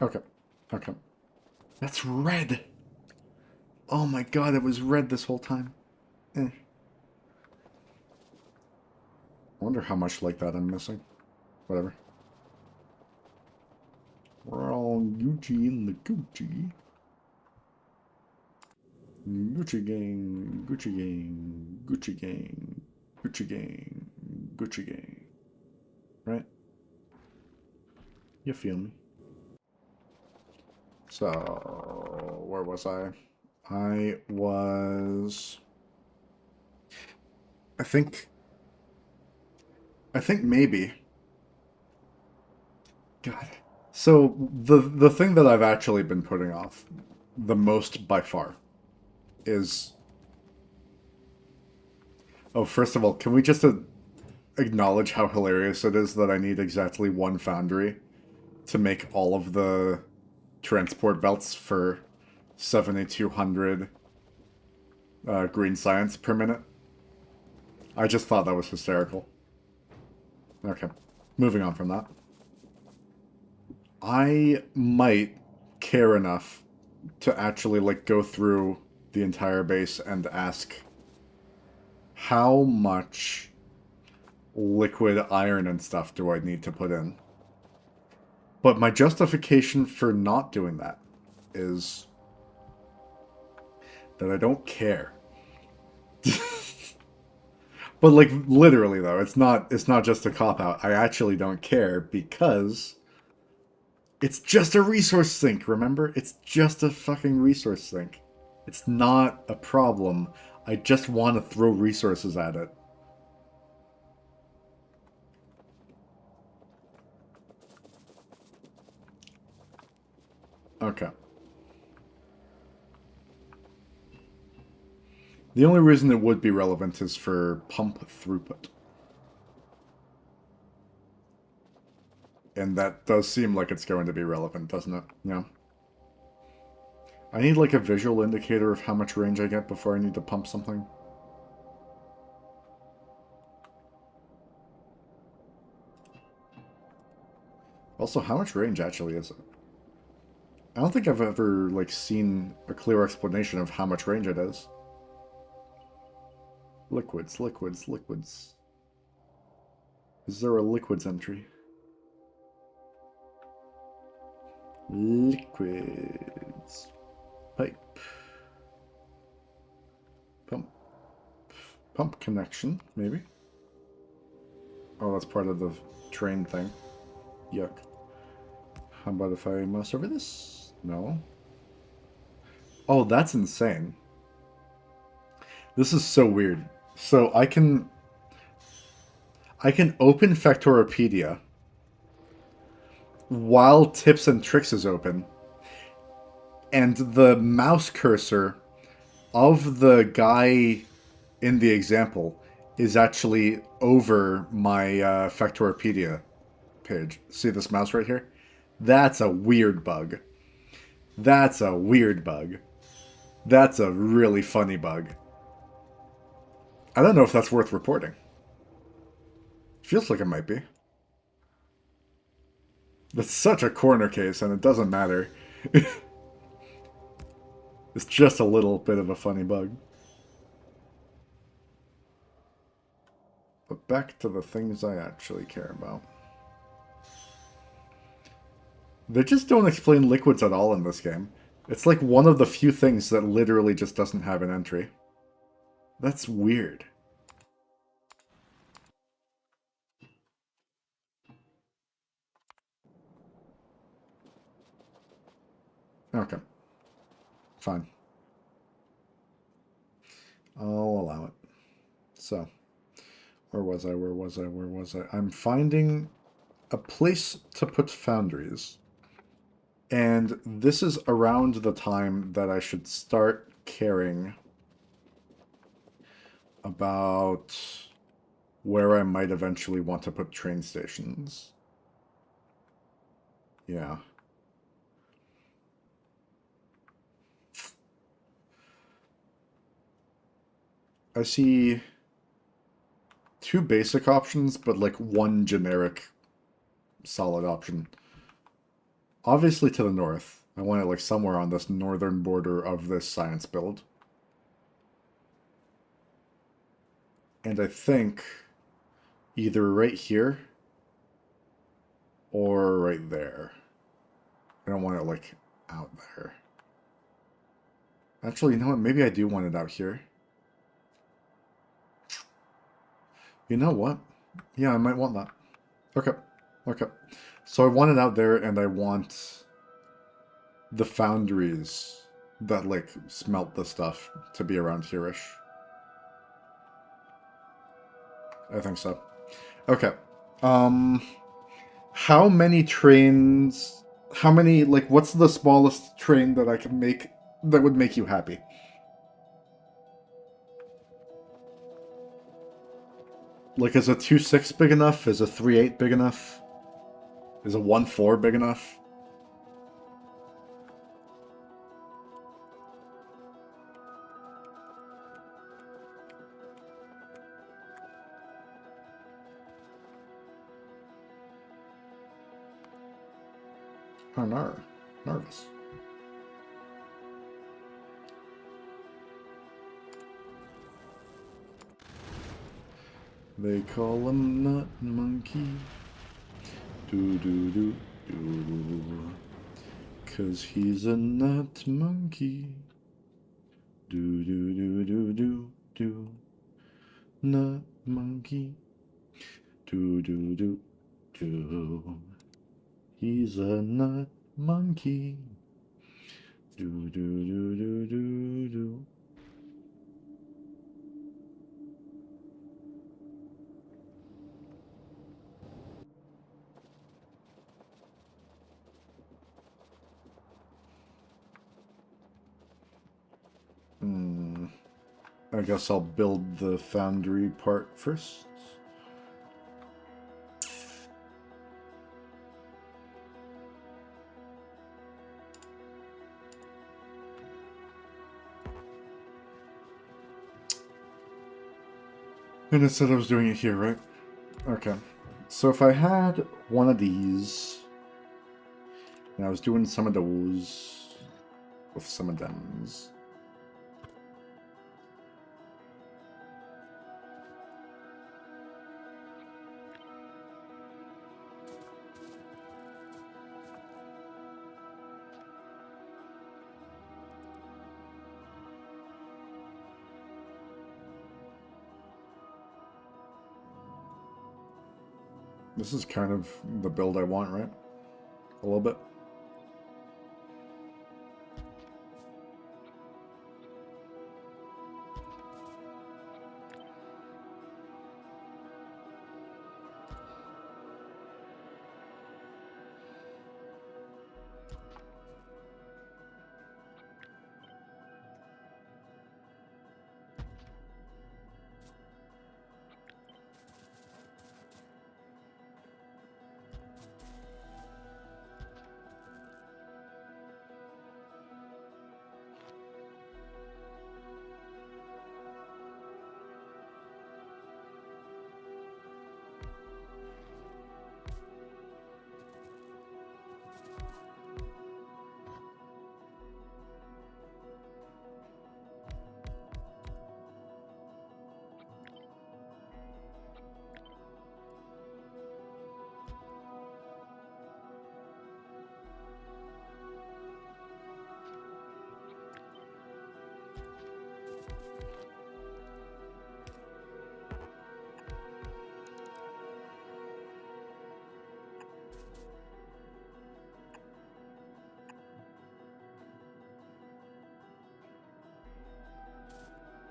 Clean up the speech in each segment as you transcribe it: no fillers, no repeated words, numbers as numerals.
Okay. Okay. That's red. Oh my god, it was red this whole time. Eh. I wonder how much like that I'm missing. Whatever. We're all Gucci in the Gucci. Gucci gang, Gucci gang, Gucci gang, Gucci gang, Gucci gang. Right? You feel me? So, where was I? I was... I think... I think maybe. God. So, the thing that I've actually been putting off the most by far is... Oh, first of all, can we just acknowledge how hilarious it is that I need exactly one foundry to make all of the transport belts for 7,200 green science per minute? I just thought that was hysterical. Okay, moving on from that. I might care enough to actually like go through the entire base and ask how much liquid iron and stuff do I need to put in? But my justification for not doing that is that I don't care. But like literally though, it's not just a cop out. I actually don't care because it's just a resource sink, remember? It's just a fucking resource sink. It's not a problem. I just want to throw resources at it. Okay. The only reason it would be relevant is for pump throughput. And that does seem like it's going to be relevant, doesn't it? Yeah. I need like a visual indicator of how much range I get before I need to pump something. Also, how much range actually is it? I don't think I've ever like seen a clear explanation of how much range it is. Liquids, liquids, liquids. Is there a liquids entry? Liquids. Pipe. Pump. Pump connection, maybe? Oh, that's part of the train thing. Yuck. How about if I mouse over this? No. Oh, that's insane. This is so weird. So I can open Factoropedia while Tips and Tricks is open, and the mouse cursor of the guy in the example is actually over my Factoropedia page. See this mouse right here? That's a weird bug. That's a weird bug. That's a really funny bug. I don't know if that's worth reporting. Feels like it might be. That's such a corner case, and it doesn't matter. It's just a little bit of a funny bug. But back to the things I actually care about. They just don't explain liquids at all in this game. It's like one of the few things that literally just doesn't have an entry. That's weird. Okay, fine. I'll allow it. So, where was I? Where was I? Where was I? I'm finding a place to put foundries. And this is around the time that I should start caring about where I might eventually want to put train stations. Yeah. I see two basic options, but like one generic solid option. obviously to the north. I want it like somewhere on this northern border of this science build. And I think either right here or right there. I don't want it like out there. Actually, you know what? Maybe I do want it out here. You know what? Yeah, I might want that. Okay. Okay. So I want it out there, and I want the foundries that, like, smelt the stuff to be around here-ish. I think so. Okay. Um, how many trains... How many, like, what's the smallest train that I can make that would make you happy? Like, is a 2.6 big enough? Is a 3.8 big enough? Is a 1.4 big enough? Oh, no. Nervous. They call him Nut Monkey. Do do do do. 'Cause he's a nut monkey. Do do do do do do. Nut monkey. Do do do do. He's a nut monkey. Do do do do do do. I guess I'll build the foundry part first. And it said I was doing it here, right? Okay. So if I had one of these, and I was doing some of those with some of them's. This is kind of the build I want, right? A little bit.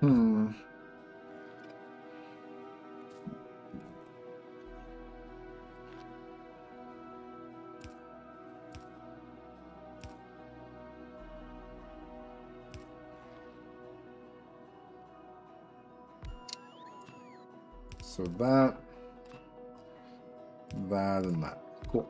Hmm. So that, and that. Cool.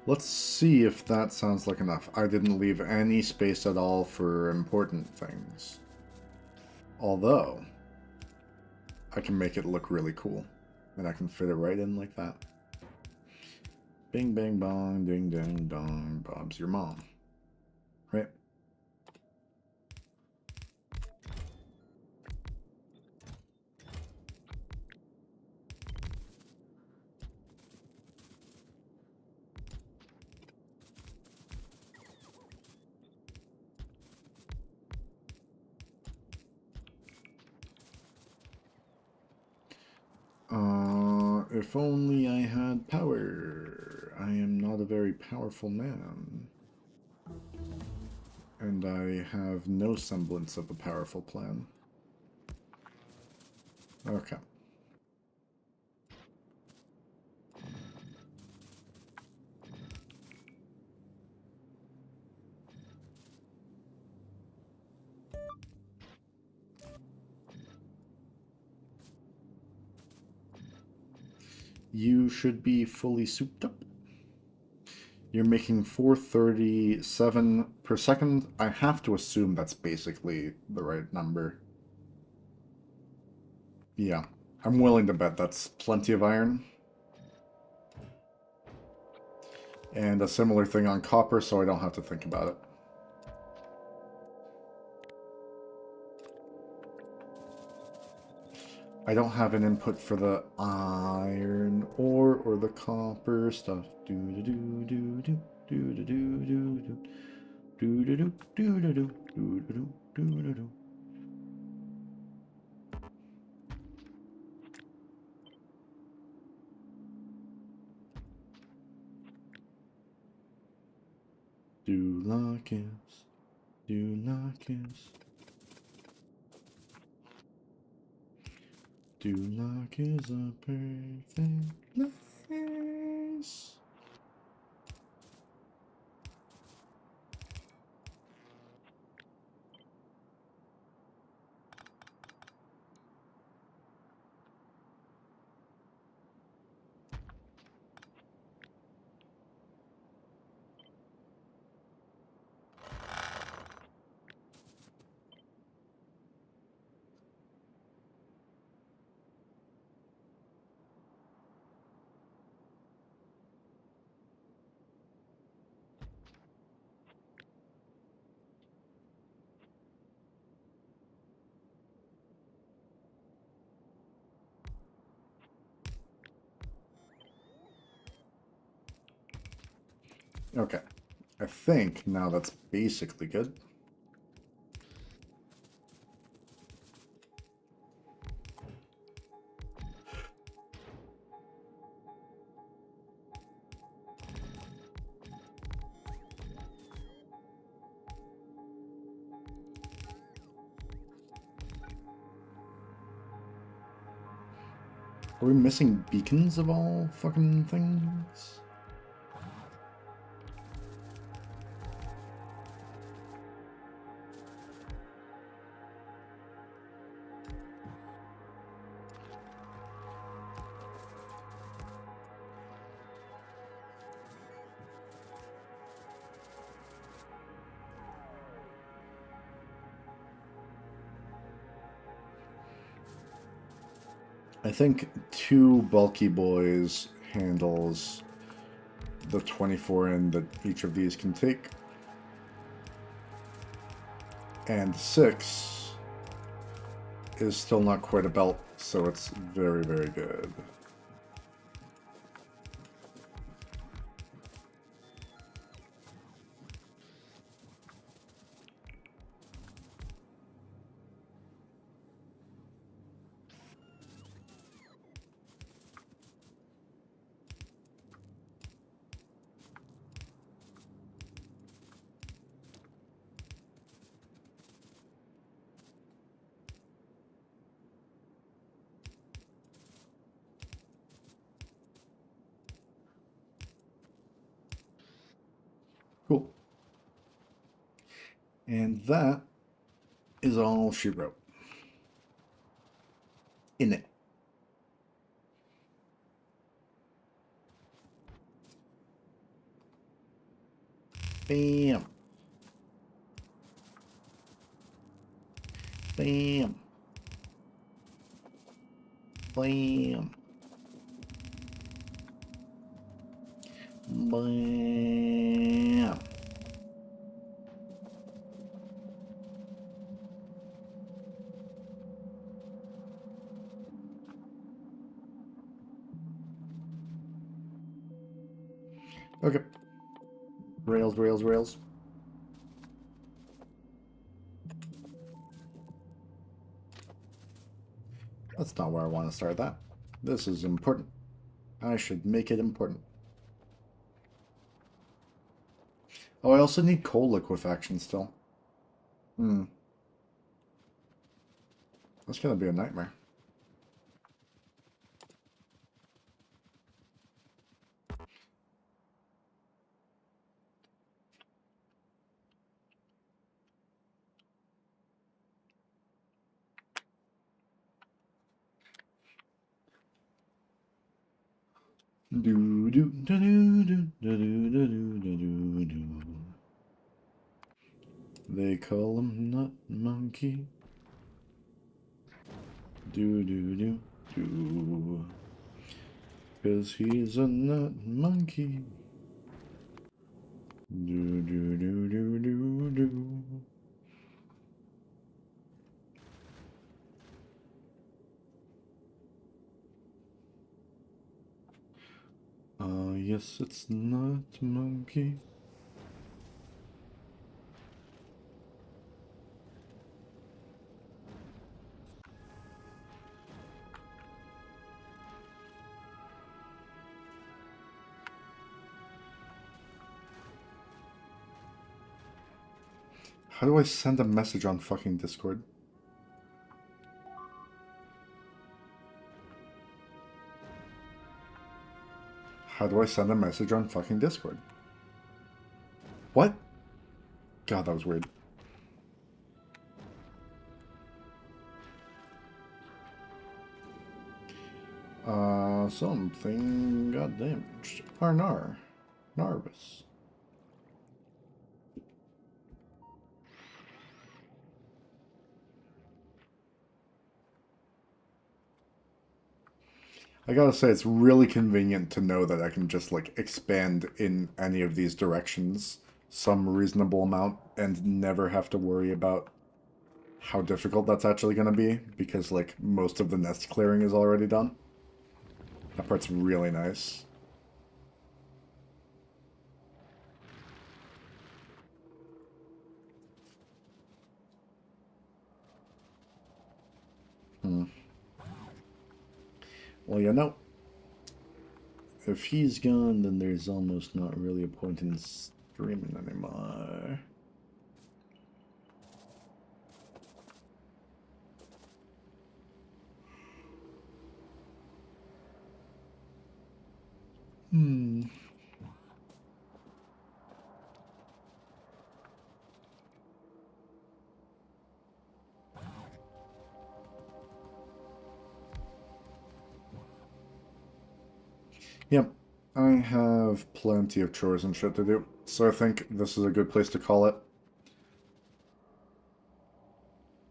Let's see if that sounds like enough. I didn't leave any space at all for important things. Although, I can make it look really cool. And I can fit it right in like that. Bing, bang, bong, ding, ding, dong. Bob's your mom. Right? If only I had power. I am not a very powerful man. And I have no semblance of a powerful plan. Okay. You should be fully souped up. You're making 437 per second. I have to assume that's basically the right number. Yeah. I'm willing to bet that's plenty of iron. And a similar thing on copper, so I don't have to think about it. I don't have an input for the iron ore or the copper stuff. Do do do do do do do do do do do do do do do do do do do do. Do not kiss. Do not kiss. Do not kiss a perfect face. Okay. I think now that's basically good. Are we missing beacons of all fucking things? I think two bulky boys handles the 24 in that each of these can take. And 6 is still not quite a belt, so it's very, very good. Cool. And that is all she wrote. In it. Bam. Bam. Bam. Bam. Okay. Rails, rails, rails. That's not where I want to start that. This is important. I should make it important. Oh, I also need coal liquefaction still. That's gonna be a nightmare. Do do do do do do do do do do. They call him Nut Monkey. Do do do do. 'Cause he's a nut monkey. Do do do do do do. Yes, it's Nut Monkey. How do I send a message on fucking Discord? How do I send a message on fucking Discord? What? God, that was weird. Something got damaged. Arnar. Narvis. I gotta say, it's really convenient to know that I can just, like, expand in any of these directions some reasonable amount and never have to worry about how difficult that's actually gonna be, because, like, most of the nest clearing is already done. That part's really nice. Well, you know, if he's gone, then there's almost not really a point in streaming anymore. Yep, I have plenty of chores and shit to do, so I think this is a good place to call it.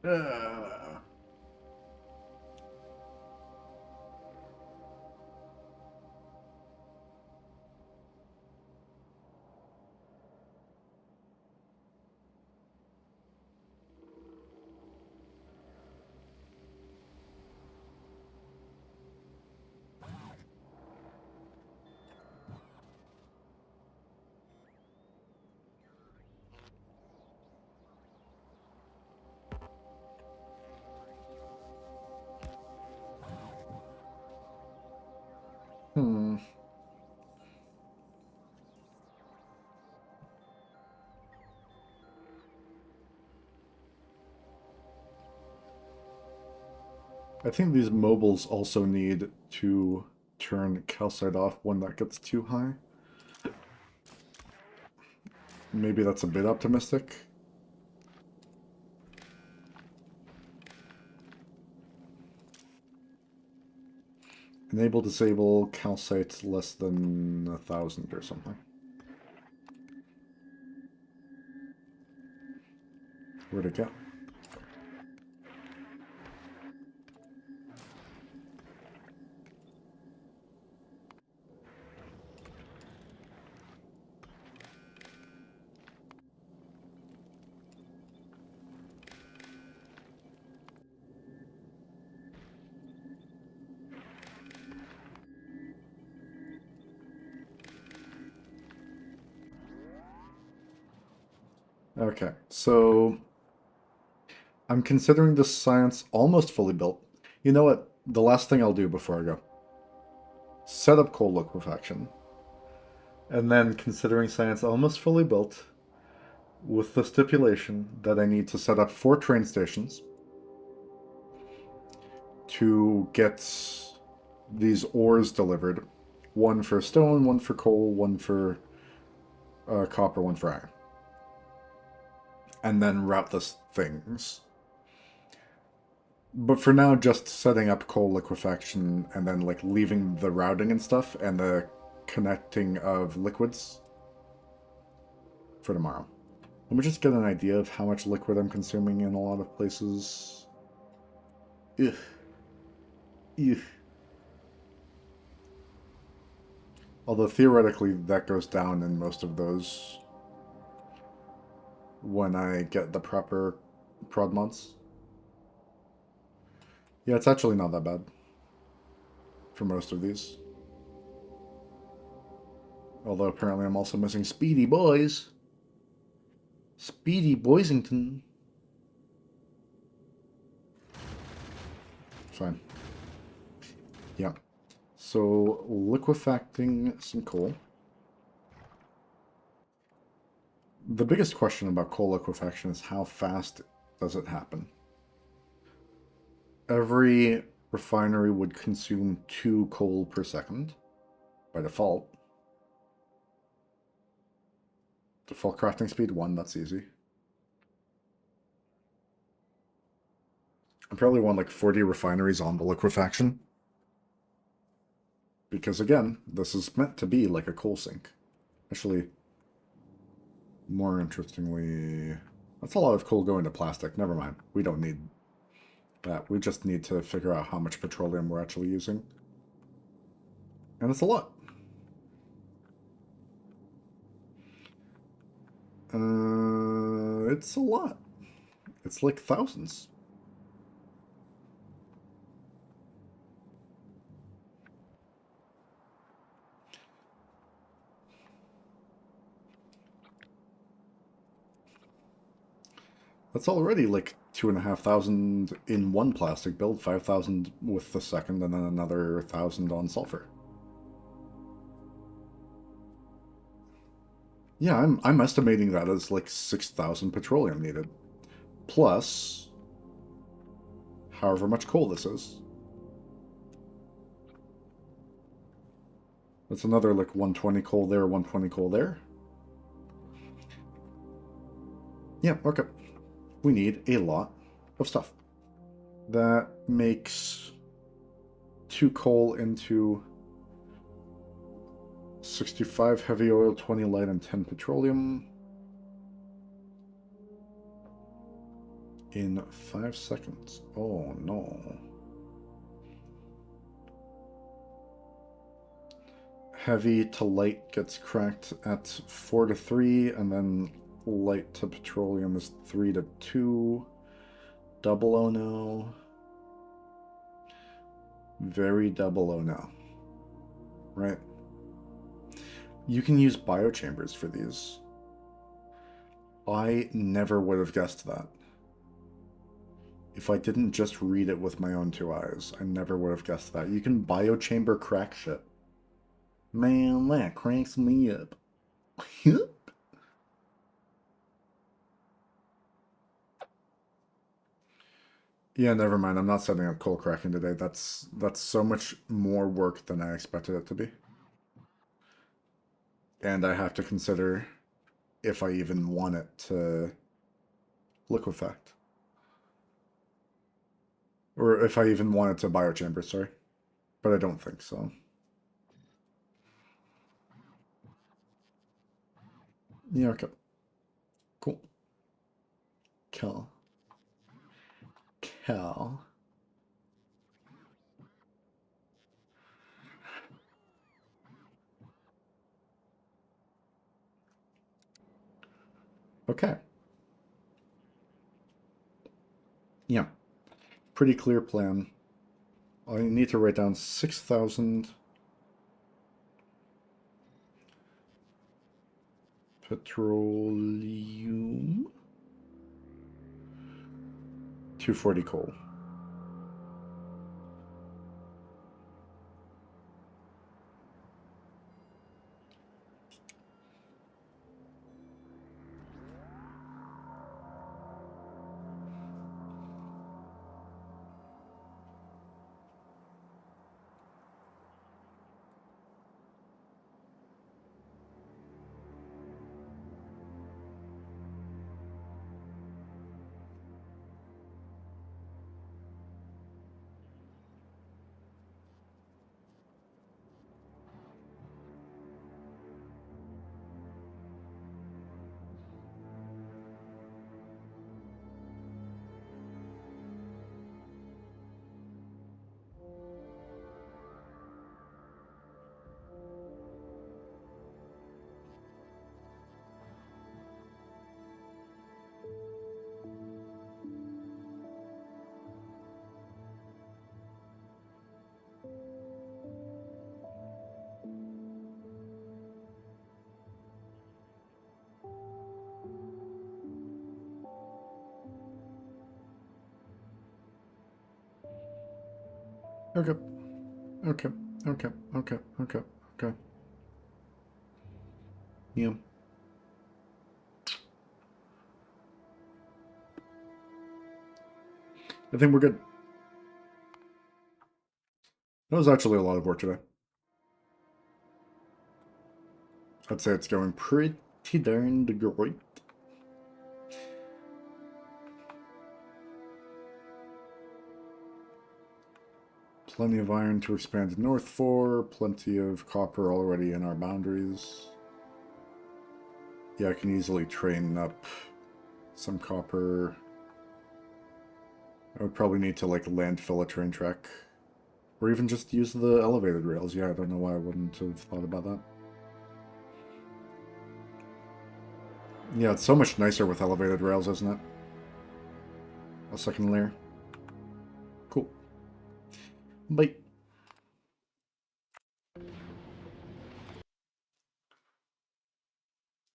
Uh, hmm. I think these mobiles also need to turn calcite off when that gets too high. Maybe that's a bit optimistic. Enable, disable, calcite less than 1,000 or something. Where'd it go? Okay, so I'm considering this science almost fully built. You know what? The last thing I'll do before I go. Set up coal liquefaction. And then considering science almost fully built, with the stipulation that I need to set up 4 train stations to get these ores delivered. One for stone, one for coal, one for copper, one for iron. And then route the things. But for now, just setting up coal liquefaction and then like leaving the routing and stuff and the connecting of liquids for tomorrow. Let me just get an idea of how much liquid I'm consuming in a lot of places. Ugh. Ugh. Although theoretically that goes down in most of those when I get the proper prod mods. Yeah, it's actually not that bad for most of these. Although apparently I'm also missing Speedy Boys. Speedy Boysington. Fine. Yeah. So, liquefacting some coal. The biggest question about coal liquefaction is how fast does it happen? Every refinery would consume 2 coal per second by default. Default crafting speed 1, that's easy. I probably want like 40 refineries on the liquefaction. Because again, this is meant to be like a coal sink. Actually, more interestingly, that's a lot of coal going to plastic. Never mind. We don't need that. We just need to figure out how much petroleum we're actually using. And it's a lot. It's a lot. It's like thousands. That's already like 2,500 in one plastic build, 5,000 with the second, and then another 1,000 on sulfur. Yeah, I'm estimating that as like 6,000 petroleum needed, plus however much coal this is. That's another like 120 coal there, 120 coal there. Yeah, okay. We need a lot of stuff. That makes 2 coal into 65 heavy oil, 20 light, and 10 petroleum. In 5 seconds. Oh no. Heavy to light gets cracked at 4 to 3, and then light to petroleum is 3 to 2. Double oh no. Very double oh no. Right. You can use biochambers for these. I never would have guessed that. If I didn't just read it with my own 2 eyes, I never would have guessed that. You can biochamber crack shit. Man, that cranks me up. Yeah, never mind. I'm not setting up coal cracking today. That's so much more work than I expected it to be. And I have to consider if I even want it to liquefact. Or if I even want it to biochamber, sorry. But I don't think so. Yeah, okay. Cool. Cool. Cool. Okay. Yeah. Pretty clear plan. I need to write down 6,000 petroleum, 240 coal. Okay. Okay. Okay. Okay. Okay. Okay. Yeah. I think we're good. That was actually a lot of work today. I'd say it's going pretty darn great. Plenty of iron to expand north for. Plenty of copper already in our boundaries. Yeah, I can easily train up some copper. I would probably need to, like, landfill a train track. Or even just use the elevated rails. Yeah, I don't know why I wouldn't have thought about that. Yeah, it's so much nicer with elevated rails, isn't it? A second layer. Cool. Bye.